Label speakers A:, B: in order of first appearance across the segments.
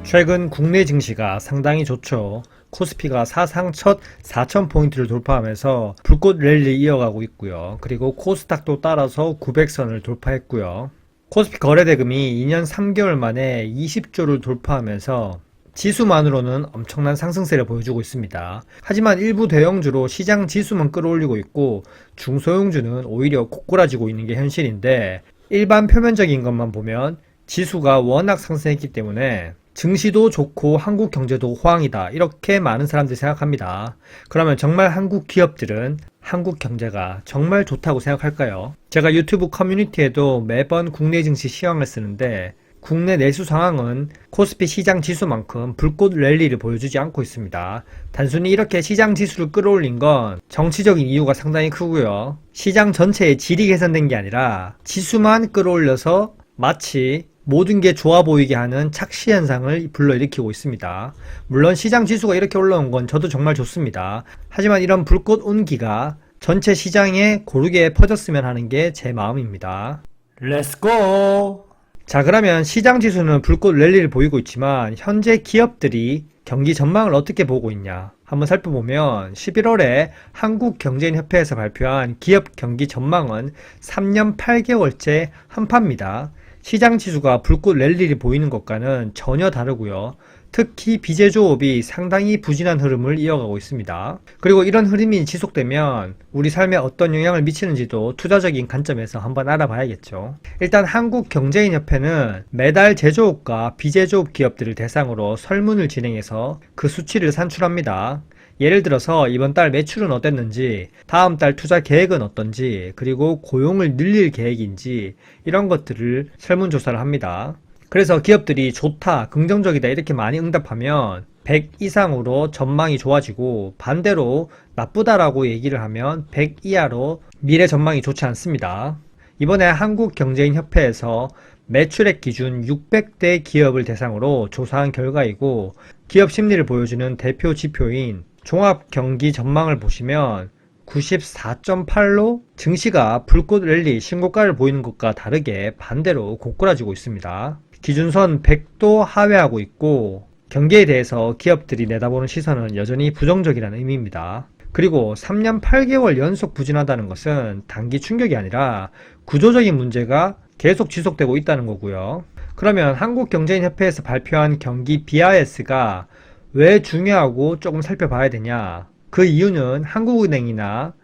A: 최근 국내 증시가 상당히 좋죠. 코스피가 사상 첫 4,000포인트를 돌파하면서 불꽃 랠리 이어가고 있고요. 그리고 코스닥도 따라서 900선을 돌파했고요. 코스피 거래대금이 2년 3개월 만에 20조를 돌파하면서 지수만으로는 엄청난 상승세를 보여주고 있습니다. 하지만 일부 대형주로 시장 지수만 끌어올리고 있고 중소형주는 오히려 고꾸라지고 있는 게 현실인데, 일반 표면적인 것만 보면 지수가 워낙 상승했기 때문에 증시도 좋고 한국 경제도 호황이다, 이렇게 많은 사람들이 생각합니다. 그러면 정말 한국 기업들은 한국 경제가 정말 좋다고 생각할까요? 제가 유튜브 커뮤니티에도 매번 국내 증시 시황을 쓰는데 국내 내수 상황은 코스피 시장 지수만큼 불꽃 랠리를 보여주지 않고 있습니다. 단순히 이렇게 시장 지수를 끌어올린 건 정치적인 이유가 상당히 크고요. 시장 전체의 질이 개선된 게 아니라 지수만 끌어올려서 마치 모든 게 좋아 보이게 하는 착시 현상을 불러일으키고 있습니다. 물론 시장 지수가 이렇게 올라온 건 저도 정말 좋습니다. 하지만 이런 불꽃 운기가 전체 시장에 고르게 퍼졌으면 하는 게 제 마음입니다. 렛츠고! 자, 그러면 시장 지수는 불꽃 랠리를 보이고 있지만 현재 기업들이 경기 전망을 어떻게 보고 있냐 한번 살펴보면, 11월에 한국경제인협회에서 발표한 기업 경기 전망은 3년 8개월째 한파입니다. 시장 지수가 불꽃 랠리를 보이는 것과는 전혀 다르고요. 특히 비제조업이 상당히 부진한 흐름을 이어가고 있습니다. 그리고 이런 흐름이 지속되면 우리 삶에 어떤 영향을 미치는지도 투자적인 관점에서 한번 알아봐야겠죠. 일단 한국경제인협회는 매달 제조업과 비제조업 기업들을 대상으로 설문을 진행해서 그 수치를 산출합니다. 예를 들어서 이번 달 매출은 어땠는지, 다음 달 투자 계획은 어떤지, 그리고 고용을 늘릴 계획인지, 이런 것들을 설문조사를 합니다. 그래서 기업들이 좋다, 긍정적이다 이렇게 많이 응답하면 100 이상으로 전망이 좋아지고, 반대로 나쁘다라고 얘기를 하면 100 이하로 미래 전망이 좋지 않습니다. 이번에 한국경제인협회에서 매출액 기준 600대 기업을 대상으로 조사한 결과이고, 기업 심리를 보여주는 대표 지표인 종합 경기 전망을 보시면 94.8로 증시가 불꽃 랠리 신고가를 보이는 것과 다르게 반대로 고꾸라지고 있습니다. 기준선 100도 하회하고 있고, 경기에 대해서 기업들이 내다보는 시선은 여전히 부정적이라는 의미입니다. 그리고 3년 8개월 연속 부진하다는 것은 단기 충격이 아니라 구조적인 문제가 계속 지속되고 있다는 거고요. 그러면 한국경제인협회에서 발표한 경기 BIS가 왜 중요하고 조금 살펴봐야 되냐? 그 이유는 한국은행이나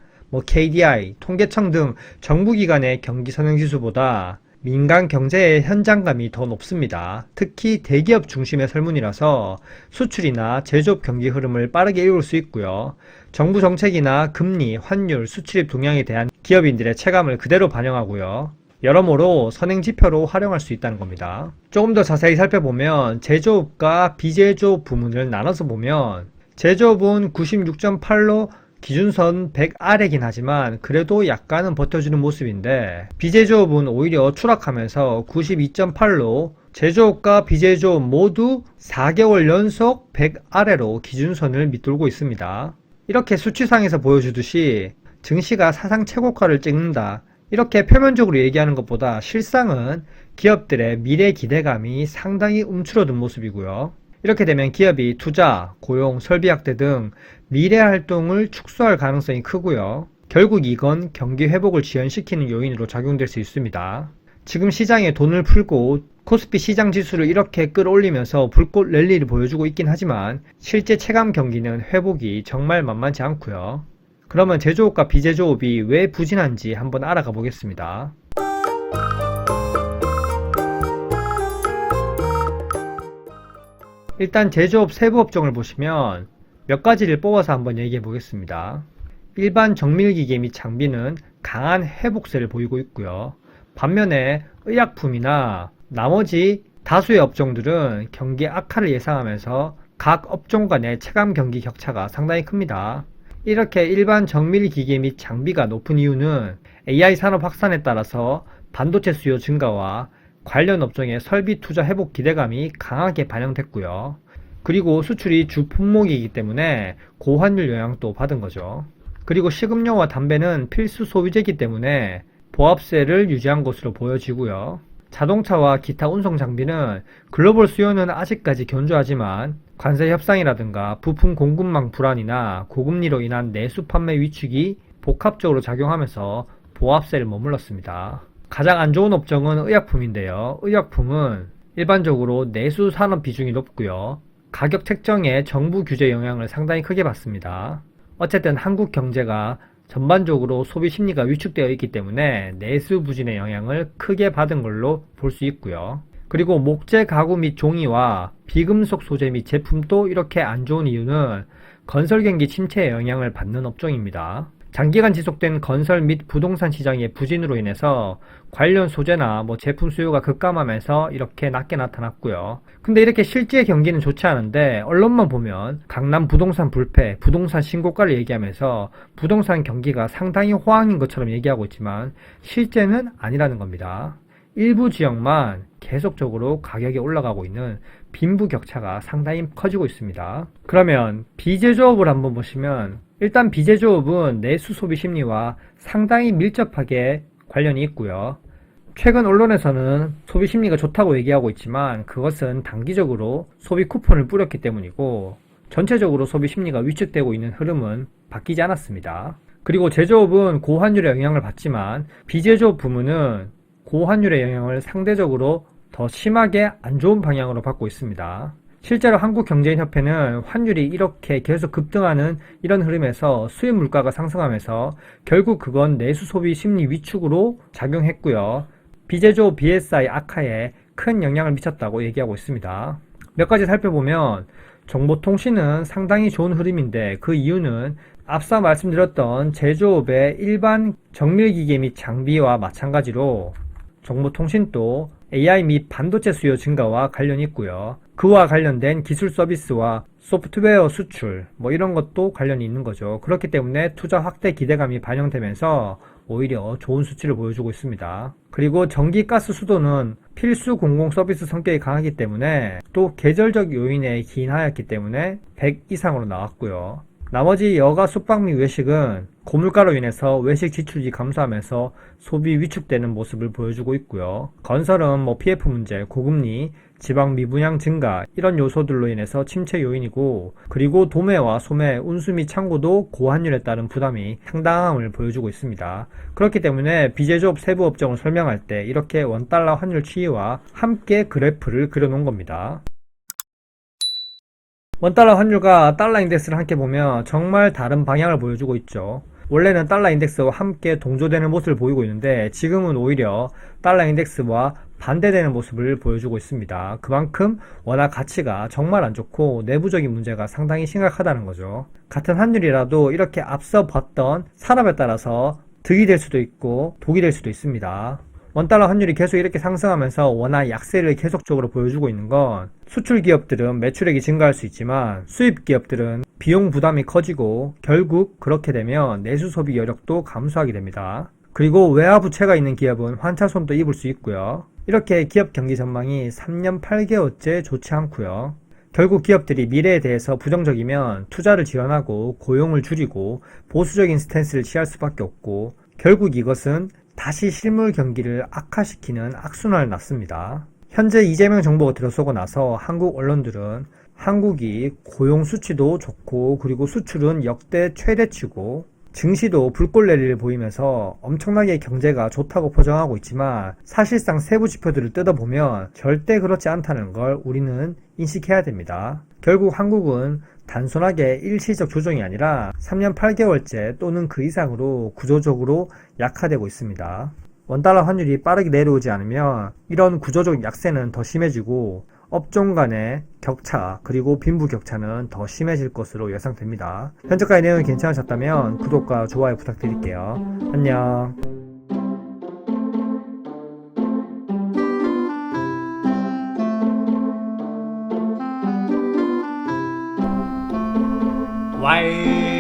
A: KDI, 통계청 등 정부기관의 경기 선행지수보다 민간 경제의 현장감이 더 높습니다. 특히 대기업 중심의 설문이라서 수출이나 제조업 경기 흐름을 빠르게 읽을 수 있고요. 정부 정책이나 금리, 환율, 수출입 동향에 대한 기업인들의 체감을 그대로 반영하고요. 여러모로 선행지표로 활용할 수 있다는 겁니다. 조금 더 자세히 살펴보면 제조업과 비제조업 부문을 나눠서 보면, 제조업은 96.8로 기준선 100 아래긴 하지만 그래도 약간은 버텨주는 모습인데, 비제조업은 오히려 추락하면서 92.8로 제조업과 비제조업 모두 4개월 연속 100 아래로 기준선을 밑돌고 있습니다. 이렇게 수치상에서 보여주듯이 증시가 사상 최고가를 찍는다, 이렇게 표면적으로 얘기하는 것보다 실상은 기업들의 미래 기대감이 상당히 움츠러든 모습이고요. 이렇게 되면 기업이 투자, 고용, 설비 확대 등 미래 활동을 축소할 가능성이 크고요. 결국 이건 경기 회복을 지연시키는 요인으로 작용될 수 있습니다. 지금 시장에 돈을 풀고 코스피 시장 지수를 이렇게 끌어올리면서 불꽃 랠리를 보여주고 있긴 하지만 실제 체감 경기는 회복이 정말 만만치 않고요. 그러면 제조업과 비제조업이 왜 부진한지 한번 알아가 보겠습니다. 일단 제조업 세부 업종을 보시면 몇 가지를 뽑아서 한번 얘기해 보겠습니다. 일반 정밀기계 및 장비는 강한 회복세를 보이고 있고요. 반면에 의약품이나 나머지 다수의 업종들은 경기 악화를 예상하면서 각 업종 간의 체감 경기 격차가 상당히 큽니다. 이렇게 일반 정밀기계 및 장비가 높은 이유는 AI 산업 확산에 따라서 반도체 수요 증가와 관련 업종의 설비 투자 회복 기대감이 강하게 반영됐고요. 그리고 수출이 주 품목이기 때문에 고환율 영향도 받은 거죠. 그리고 식음료와 담배는 필수 소비재이기 때문에 보합세를 유지한 것으로 보여지고요. 자동차와 기타 운송 장비는 글로벌 수요는 아직까지 견조하지만 관세 협상이라든가 부품 공급망 불안이나 고금리로 인한 내수 판매 위축이 복합적으로 작용하면서 보합세를 머물렀습니다. 가장 안 좋은 업종은 의약품인데요. 의약품은 일반적으로 내수 산업 비중이 높고요. 가격 책정에 정부 규제 영향을 상당히 크게 받습니다. 어쨌든 한국 경제가 전반적으로 소비 심리가 위축되어 있기 때문에 내수 부진의 영향을 크게 받은 걸로 볼 수 있고요. 그리고 목재 가구 및 종이와 비금속 소재 및 제품도 이렇게 안 좋은 이유는 건설 경기 침체의 영향을 받는 업종입니다. 장기간 지속된 건설 및 부동산 시장의 부진으로 인해서 관련 소재나 제품 수요가 급감하면서 이렇게 낮게 나타났고요. 근데 이렇게 실제 경기는 좋지 않은데 언론만 보면 강남 부동산 불패, 부동산 신고가를 얘기하면서 부동산 경기가 상당히 호황인 것처럼 얘기하고 있지만 실제는 아니라는 겁니다. 일부 지역만 계속적으로 가격이 올라가고 있는 빈부격차가 상당히 커지고 있습니다. 그러면 비제조업을 한번 보시면 일단 비제조업은 내수 소비 심리와 상당히 밀접하게 관련이 있고요. 최근 언론에서는 소비 심리가 좋다고 얘기하고 있지만 그것은 단기적으로 소비 쿠폰을 뿌렸기 때문이고 전체적으로 소비 심리가 위축되고 있는 흐름은 바뀌지 않았습니다. 그리고 제조업은 고환율의 영향을 받지만 비제조업 부문은 고환율의 영향을 상대적으로 더 심하게 안 좋은 방향으로 받고 있습니다. 실제로 한국경제인협회는 환율이 이렇게 계속 급등하는 이런 흐름에서 수입 물가가 상승하면서 결국 그건 내수 소비 심리 위축으로 작용했고요. 비제조 BSI 악화에 큰 영향을 미쳤다고 얘기하고 있습니다. 몇 가지 살펴보면 정보통신은 상당히 좋은 흐름인데 그 이유는 앞서 말씀드렸던 제조업의 일반 정밀기계 및 장비와 마찬가지로 정보통신도 AI 및 반도체 수요 증가와 관련이 있고요. 그와 관련된 기술 서비스와 소프트웨어 수출 이런 것도 관련이 있는 거죠. 그렇기 때문에 투자 확대 기대감이 반영되면서 오히려 좋은 수치를 보여주고 있습니다. 그리고 전기, 가스, 수도는 필수 공공 서비스 성격이 강하기 때문에 또 계절적 요인에 기인하였기 때문에 100 이상으로 나왔고요. 나머지 여가, 숙박 및 외식은 고물가로 인해서 외식 지출이 감소하면서 소비 위축되는 모습을 보여주고 있고요. 건설은 PF 문제, 고금리, 지방 미분양 증가 이런 요소들로 인해서 침체 요인이고, 그리고 도매와 소매, 운수 및 창고도 고환율에 따른 부담이 상당함을 보여주고 있습니다. 그렇기 때문에 비제조업 세부 업종을 설명할 때 이렇게 원달러 환율 추이와 함께 그래프를 그려놓은 겁니다. 원달러 환율과 달러 인덱스를 함께 보면 정말 다른 방향을 보여주고 있죠. 원래는 달러 인덱스와 함께 동조되는 모습을 보이고 있는데 지금은 오히려 달러 인덱스와 반대되는 모습을 보여주고 있습니다. 그만큼 워낙 가치가 정말 안 좋고 내부적인 문제가 상당히 심각하다는 거죠. 같은 환율이라도 이렇게 앞서 봤던 산업에 따라서 득이 될 수도 있고 독이 될 수도 있습니다. 원달러 환율이 계속 이렇게 상승하면서 원화 약세를 계속적으로 보여주고 있는 건 수출 기업들은 매출액이 증가할 수 있지만 수입 기업들은 비용 부담이 커지고 결국 그렇게 되면 내수 소비 여력도 감소하게 됩니다. 그리고 외화 부채가 있는 기업은 환차손도 입을 수 있고요. 이렇게 기업 경기 전망이 3년 8개월째 좋지 않고요. 결국 기업들이 미래에 대해서 부정적이면 투자를 지원하고 고용을 줄이고 보수적인 스탠스를 취할 수밖에 없고 결국 이것은 다시 실물 경기를 악화시키는 악순환을 낳습니다. 현재 이재명 정부가 들어서고 나서 한국 언론들은 한국이 고용 수치도 좋고 그리고 수출은 역대 최대치고 증시도 불꽃 랠리를 보이면서 엄청나게 경제가 좋다고 포장하고 있지만 사실상 세부 지표들을 뜯어보면 절대 그렇지 않다는 걸 우리는 인식해야 됩니다. 결국 한국은 단순하게 일시적 조정이 아니라 3년 8개월째 또는 그 이상으로 구조적으로 약화되고 있습니다. 원달러 환율이 빠르게 내려오지 않으면 이런 구조적 약세는 더 심해지고 업종 간의 격차 그리고 빈부격차는 더 심해질 것으로 예상됩니다. 현재까지 내용이 괜찮으셨다면 구독과 좋아요 부탁드릴게요. 안녕.
B: 와이